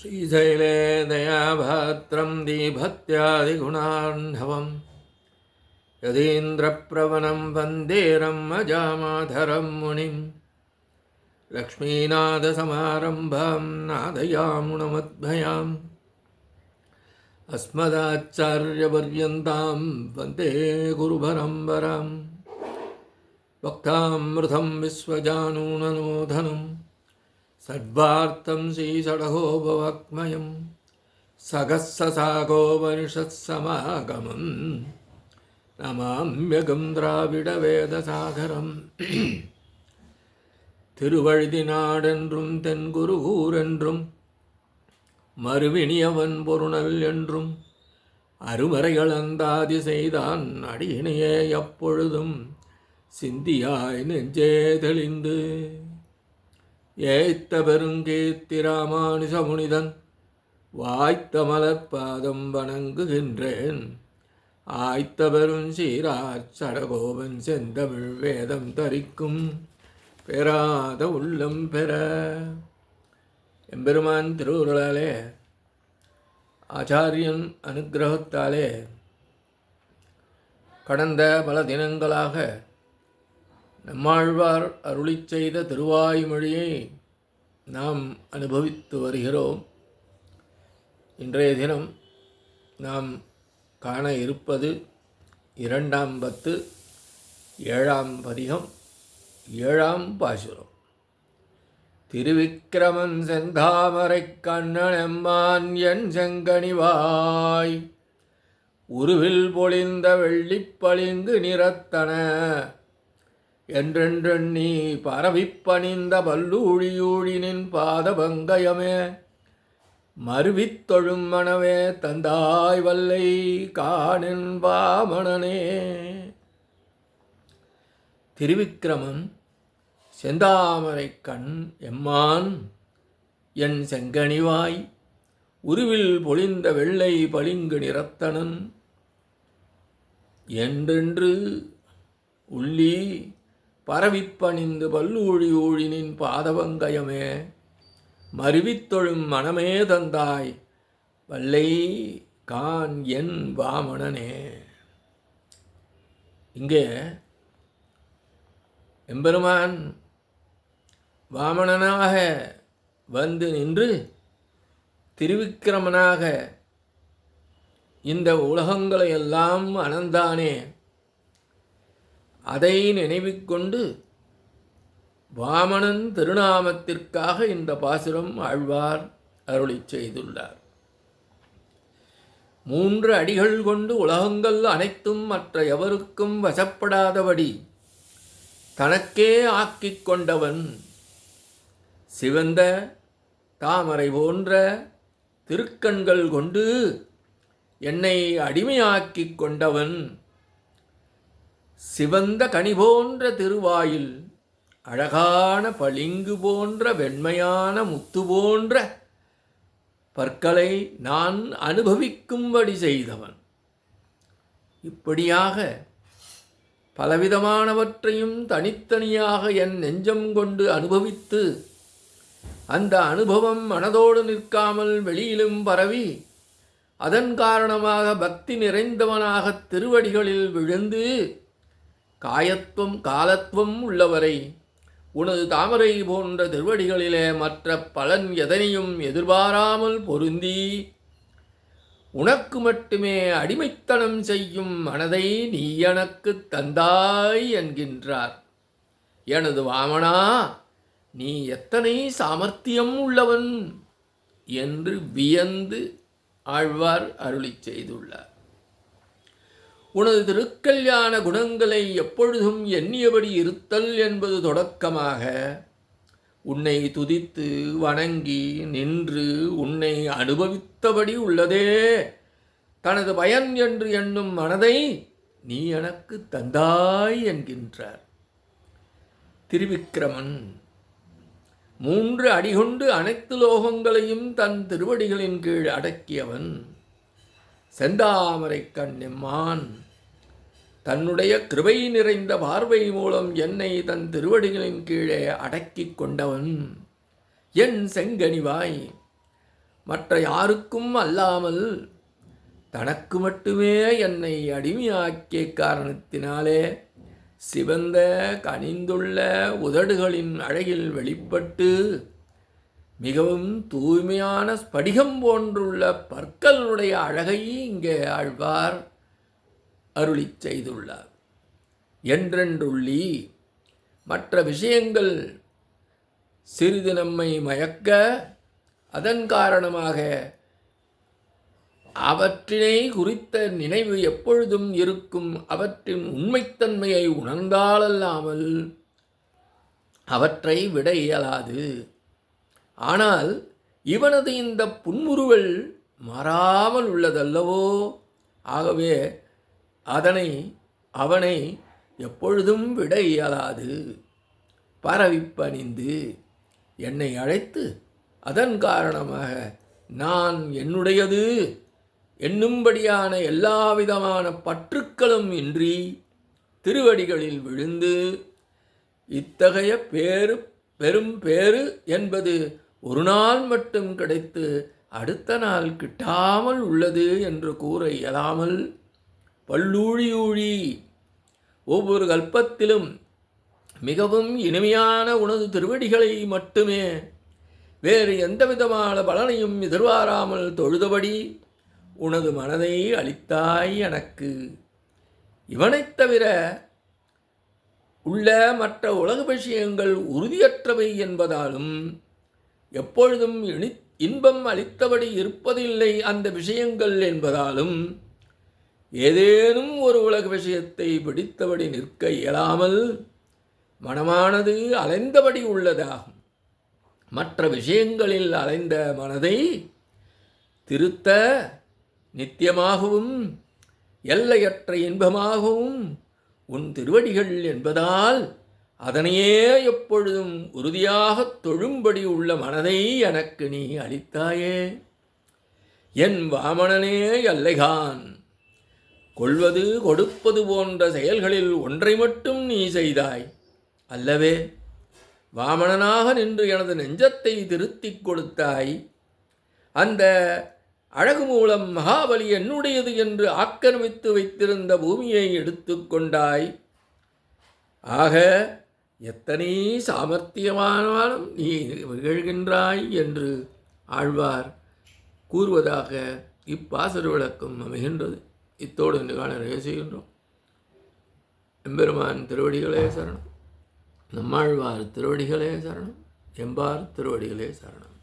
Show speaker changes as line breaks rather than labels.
श्रीशैले दयाभात्रं दीभत्यादिगुणार्णवं यदीन्द्रप्रवनं वन्दे रम्मजामाधरं मुनिं लक्ष्मीनाथसमारम्भां नादयामुनमद्भयाम् अस्मदाचार्यपर्यन्तां वन्दे गुरुपरम्परां भक्तामृतं विश्वजानूननोधनं सद्वार्तं श्रीषडगोपवाक्मयं सहस्रशाखोपनिषत्समागमं नमाम्यगं द्राविडवेदसागरम् திருவழுதினாடென்றும் தென்குருகூரென்றும் மறுவினியவன் பொருணல் என்றும் அருமறைகள் அந்தாதி செய்தான் அடியினையே எப்பொழுதும் சிந்தியாய் நெஞ்சே தெளிந்து ஏய்த்த பெருங்கீர்த்திராமானுஜ முனிதன் வாய்த்த மலர்பாதம் வணங்குகின்றேன். ஆய்த்த பெரும் சீராச் சடகோபன் செந்தமிழ் வேதம் தரிக்கும் பெறாத உள்ளம் பெற. எம்பெருமான் திருவுருளாலே ஆச்சாரியன் அனுக்கிரகத்தாலே கடந்த பல தினங்களாக நம்மாழ்வார் அருளிச் செய்த திருவாய்மொழியை நாம் அனுபவித்து வருகிறோம். இன்றைய தினம் நாம் காண இருப்பது 2ஆம் பத்து 7ஆம் பதிகம் 7ஆம் பாசுரம். திருவிக்கிரமன் செந்தாமரை கண்ணன் எம்மான் என் செங்கனிவாய் உருவில் பொழிந்த வெள்ளிப்பளிங்கு நிறத்தன என்றென்றெண்ணி பரவிப்பணிந்த பல்லூழியூழினின் பாதபங்கயமே மருவித் தொழும் மனவே தந்தாய் வல்லை காணின் வாமணனே. திருவிக்கிரமன் செந்தாமரை கண் எம்மான் என் செங்கனிவாய் உருவில் பொழிந்த வெள்ளை பளிங்கு நிறத்தனன் என்றென்று உள்ளி பரவிப்பணிந்து பல்லூழி ஊழினின் பாதவங்கயமே மருவித்தொழும் மனமே தந்தாய் வல்லை கான் என் வாமணனே. இங்கே எம்பெருமான் வாமணனாக வந்து நின்று திருவிக்கிரமனாக இந்த உலகங்களை எல்லாம் அளந்தானே, அதை நினைவிற்கொண்டு வாமணன் திருநாமத்திற்காக இந்த பாசுரம் ஆழ்வார் அருளிச் செய்துள்ளார். 3 அடிகள் கொண்டு உலகங்கள் அனைத்தும் மற்ற எவருக்கும் வசப்படாதபடி தனக்கே ஆக்கிக் கொண்டவன், சிவந்த தாமரை போன்ற திருக்கண்கள் கொண்டு என்னை அடிமையாக்கிக் கொண்டவன், சிவந்த கனி போன்ற திருவாயில் அழகான பளிங்கு போன்ற வெண்மையான முத்து போன்ற பற்களை நான் அனுபவிக்கும்படி செய்தவன். இப்படியாக பலவிதமானவற்றையும் தனித்தனியாக என் நெஞ்சம் கொண்டு அனுபவித்து அந்த அனுபவம் மனதோடு நிற்காமல் வெளியிலும் பரவி அதன் காரணமாக பக்தி நிறைந்தவனாக திருவடிகளில் விழுந்து காலத்துவம் உள்ளவரை உனது தாமரை போன்ற திருவடிகளிலே மற்ற பலன் எதனையும் எதிர்பாராமல் பொருந்தி உனக்கு மட்டுமே அடிமைத்தனம் செய்யும் மனதை நீ எனக்கு தந்தாய் என்கின்றார். எனது வாமனா, நீ எத்தனை சாமர்த்தியம் உள்ளவன் என்று வியந்து ஆழ்வார் அருளிச் செய்துள்ளார். உனது திருக்கல்யாண குணங்களை எப்பொழுதும் எண்ணியபடி இருத்தல் என்பது தொடக்கமாக உன்னை துதித்து வணங்கி நின்று உன்னை அனுபவித்தபடி உள்ளதே தனது பயன் என்று எண்ணும் மனதை நீ எனக்கு தந்தாய் என்கின்றார். திருவிக்கிரமன் 3 அடிகொண்டு அனைத்து லோகங்களையும் தன் திருவடிகளின் கீழ் அடக்கியவன். செந்தாமரை கண்ணெம்மான் தன்னுடைய கிருபை நிறைந்த பார்வை மூலம் என்னை தன் திருவடிகளின் கீழே அடக்கிக் கொண்டவன். என் செங்கனிவாய் மற்ற யாருக்கும் அல்லாமல் தனக்கு மட்டுமே என்னை அடிமையாக்கிய காரணத்தினாலே சிவந்த கனிந்துள்ள உதடுகளின் அழகில் வெளிப்பட்டு மிகவும் தூய்மையான ஸ்படிகம் போன்றுள்ள பற்களுடைய அழகை இங்கே ஆழ்வார் அருளிச் செய்துள்ளார். என்றென்றுள்ளி மற்ற விஷயங்கள் சிறிது நம்மை மயக்க, அதன் காரணமாக அவற்றினை குறித்த நினைவு எப்பொழுதும் இருக்கும். அவற்றின் உண்மைத்தன்மையை உணர்ந்தாலல்லாமல் அவற்றை விட இயலாது. ஆனால் இவனது இந்த புன்முறுவல் மாறாமல் உள்ளதல்லவோ. ஆகவே அவனை எப்பொழுதும் விட இயலாது. பரவிப்பணிந்து என்னை அழைத்து அதன் காரணமாக நான் என்னுடையது என்னும்படியான எல்லாவிதமான பற்றுக்களும் இன்றி திருவடிகளில் விழுந்து இத்தகைய பெரும் பேறு என்பது ஒரு நாள் மட்டும் கிடைத்து அடுத்த நாள் கிட்டாமல் உள்ளது என்று கூற இயலாமல் பல்லூழி ஒவ்வொரு கல்பத்திலும் மிகவும் இனிமையான உனது திருவடிகளை மட்டுமே வேறு எந்தவிதமான பலனையும் எதிர்பாராமல் தொழுதபடி உனது மனதை அளித்தாய் எனக்கு. இவனைத் தவிர உள்ள மற்ற உலக விஷயங்கள் உறுதியற்றவை என்பதாலும் எப்பொழுதும் இன்பம் அளித்தபடி இருப்பதில்லை அந்த விஷயங்கள் என்பதாலும் ஏதேனும் ஒரு உலக விஷயத்தை பிடித்தபடி நிற்க இயலாமல் மனமானது அலைந்தபடி உள்ளதாகும். மற்ற விஷயங்களில் அலைந்த மனதை திருத்த நித்தியமாகவும் எல்லையற்ற இன்பமாகவும் உன் திருவடிகள் என்பதால் அதனையே எப்பொழுதும் உறுதியாகத் தொழும்படி உள்ள மனதை எனக்கு நீ அளித்தாயே. என் வாமனனே எல்லைகான், கொள்வது கொடுப்பது போன்ற செயல்களில் ஒன்றை மட்டும் நீ செய்தாய் அல்லவே. வாமனனாக நின்று எனது நெஞ்சத்தை திருத்திக் கொடுத்தாய். அந்த அழகு மூலம் மகாபலி என்னுடையது என்று ஆக்கிரமித்து வைத்திருந்த பூமியை எடுத்துக்கொண்டாய். ஆக எத்தனை சாமர்த்தியமானாலும் நீ நிகழ்கின்றாய் என்று ஆழ்வார் கூறுவதாக இப்பாசுர விளக்கம் அமைகின்றது. இத்தோடு இன்று காண செய்கின்றோம். எம்பெருமான் திருவடிகளே சரணம். நம்மாழ்வார் திருவடிகளே சரணம். எம்பார் திருவடிகளே சரணம்.